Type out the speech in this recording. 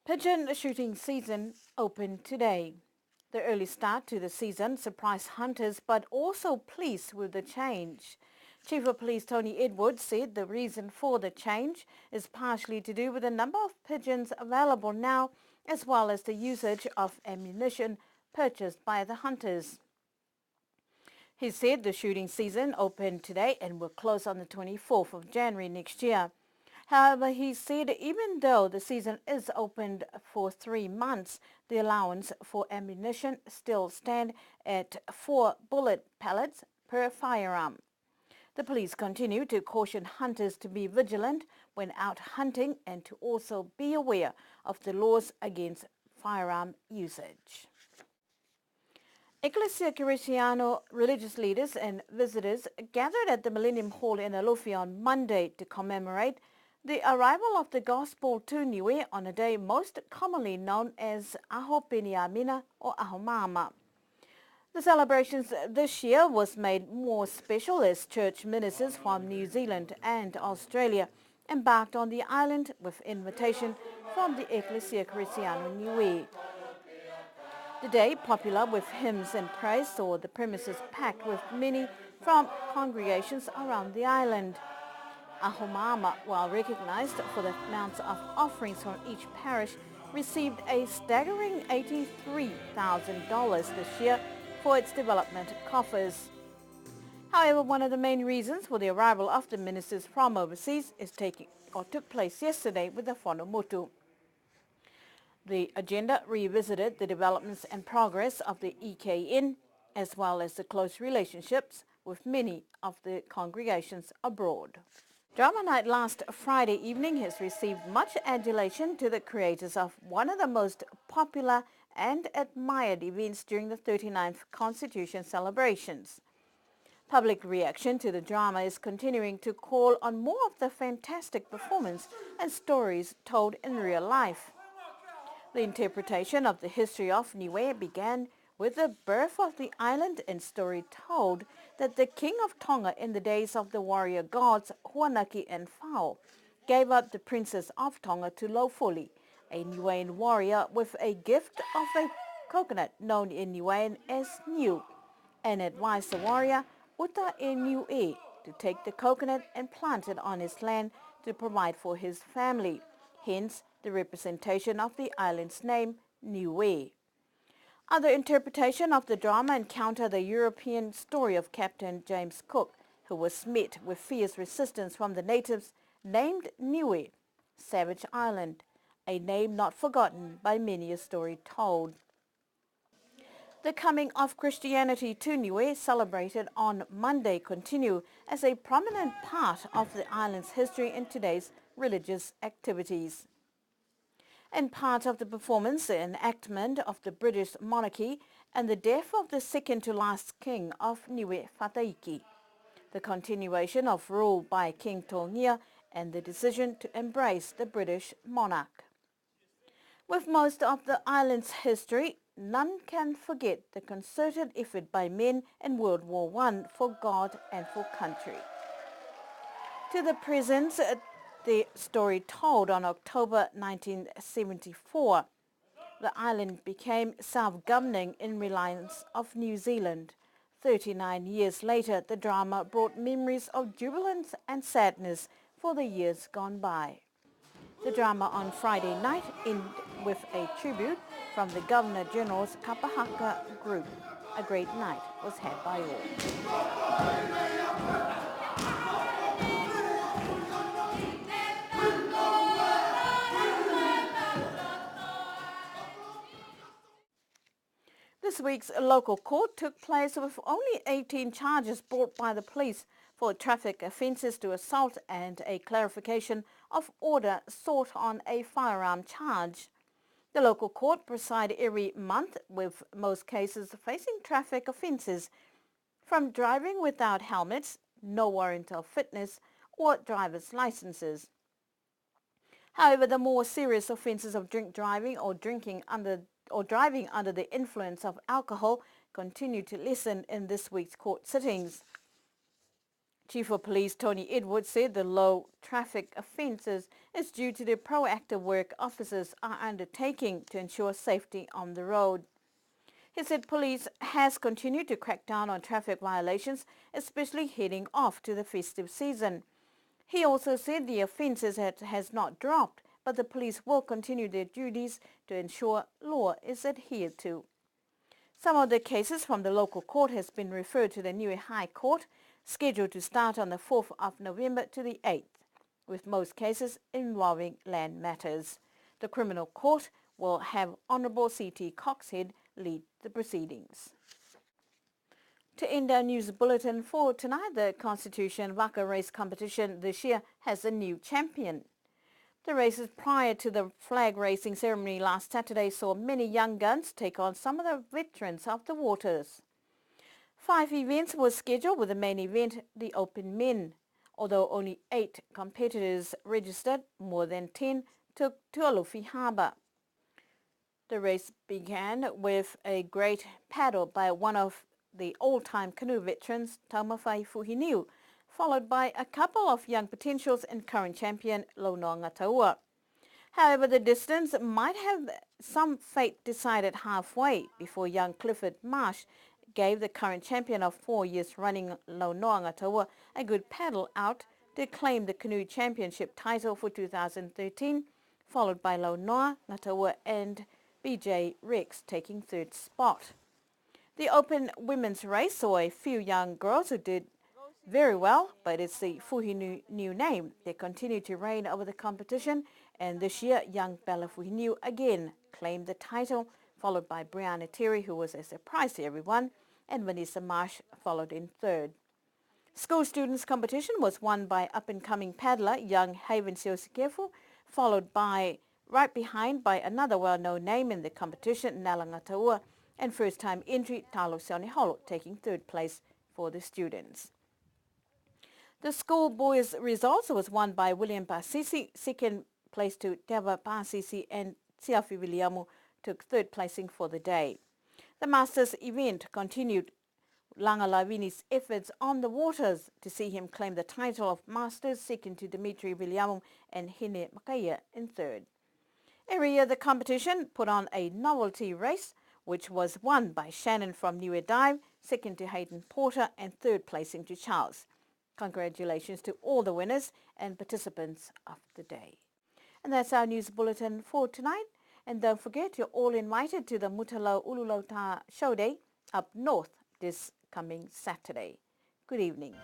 Pigeon shooting season opened today. The early start to the season surprised hunters but also pleased with the change. Chief of Police Tony Edwards said the reason for the change is partially to do with the number of pigeons available now as well as the usage of ammunition purchased by the hunters. He said the shooting season opened today and will close on the 24th of January next year. However, he said even though the season is opened for 3 months, the allowance for ammunition still stand at 4 bullet pellets per firearm. The police continue to caution hunters to be vigilant when out hunting and to also be aware of the laws against firearm usage. Iglesia Cristiano religious leaders and visitors gathered at the Millennium Hall in Alofi on Monday to commemorate the arrival of the gospel to Niue on a day most commonly known as Aho Peniamina or Aho Mama. The celebrations this year was made more special as church ministers from New Zealand and Australia embarked on the island with invitation from the Iglesia Cristiano Niue. The day, popular with hymns and praise, saw the premises packed with many from congregations around the island. Aho Mama, while recognized for the amounts of offerings from each parish, received a staggering $83,000 this year for its development coffers. However, one of the main reasons for the arrival of the ministers from overseas took place yesterday with the Whanamotu. The agenda revisited the developments and progress of the EKN, as well as the close relationships with many of the congregations abroad. Drama Night last Friday evening has received much adulation to the creators of one of the most popular and admired events during the 39th Constitution celebrations. Public reaction to the drama is continuing to call on more of the fantastic performance and stories told in real life. The interpretation of the history of Niue began with the birth of the island and story told that the king of Tonga in the days of the warrior gods Huanaki and Whao gave up the princess of Tonga to Lofoli, a Niuean warrior with a gift of a coconut known in Niuean as Niu, and advised the warrior Uta e Niue to take the coconut and plant it on his land to provide for his family, hence the representation of the island's name, Niue. Other interpretation of the drama encounter the European story of Captain James Cook, who was met with fierce resistance from the natives, named Niue, Savage Island, a name not forgotten by many a story told. The coming of Christianity to Niue, celebrated on Monday, continue as a prominent part of the island's history in today's religious activities. And part of the performance, the enactment of the British monarchy and the death of the second to last king of Niue Whataiki, the continuation of rule by King Tongia and the decision to embrace the British monarch. With most of the island's history, none can forget the concerted effort by men in World War I for God and for country. To the present, the story told on October 1974, the island became self-governing in reliance of New Zealand. 39 years later, the drama brought memories of jubilance and sadness for the years gone by. The drama on Friday night ended with a tribute from the Governor-General's Kapahaka group. A great night was had by all. This week's local court took place with only 18 charges brought by the police for traffic offences to assault and a clarification of order sought on a firearm charge. The local court preside every month with most cases facing traffic offences, from driving without helmets, no warrant of fitness, or driver's licenses. However, the more serious offences of drink driving or driving under the influence of alcohol continue to lessen in this week's court sittings. Chief of Police Tony Edwards said the low traffic offences is due to the proactive work officers are undertaking to ensure safety on the road. He said police has continued to crack down on traffic violations, especially heading off to the festive season. He also said the offences has not dropped, but the police will continue their duties to ensure law is adhered to. Some of the cases from the local court has been referred to the Niue High Court, scheduled to start on the 4th of November to the 8th, with most cases involving land matters. The criminal court will have Honourable C.T. Coxhead lead the proceedings. To end our news bulletin for tonight, the Constitution Waka race competition this year has a new champion. The races prior to the flag racing ceremony last Saturday saw many young guns take on some of the veterans of the waters. 5 events were scheduled, with the main event the Open Men. Although only 8 competitors registered, more than 10 took to Alofi Harbour. The race began with a great paddle by one of the all-time canoe veterans, Taumawhai Fuhiniu, followed by a couple of young potentials and current champion Launoa Ngataua. However, the distance might have some fate decided halfway before young Clifford Marsh gave the current champion of 4 years running Launoa Ngataua a good paddle out to claim the canoe championship title for 2013, followed by Launoa Ngataua and BJ Rex taking 3rd spot. The Open Women's Race saw a few young girls who did very well, but it's the Fuhinu new name. They continue to reign over the competition, and this year young Bella Fuhinu again claimed the title, followed by Brianna Terry, who was a surprise to everyone, and Vanessa Marsh followed in 3rd. School students competition was won by up-and-coming paddler young Haven Siosikefu, followed by right behind by another well-known name in the competition, Nala Ngataua, and first-time entry Talo Seoneholo taking 3rd place for the students. The schoolboys' results was won by William Pasisi, 2nd place to Deva Pasisi, and Siafi Williamu took 3rd placing for the day. The Masters event continued Langa Lavini's efforts on the waters to see him claim the title of Masters, second to Dimitri Williamu and Hine Makaya in 3rd. Every year the competition put on a novelty race, which was won by Shannon from Niue Dive, second to Hayden Porter, and 3rd placing to Charles. Congratulations to all the winners and participants of the day. And that's our news bulletin for tonight. And don't forget, you're all invited to the Mutalau Ululauta Show Day up north this coming Saturday. Good evening.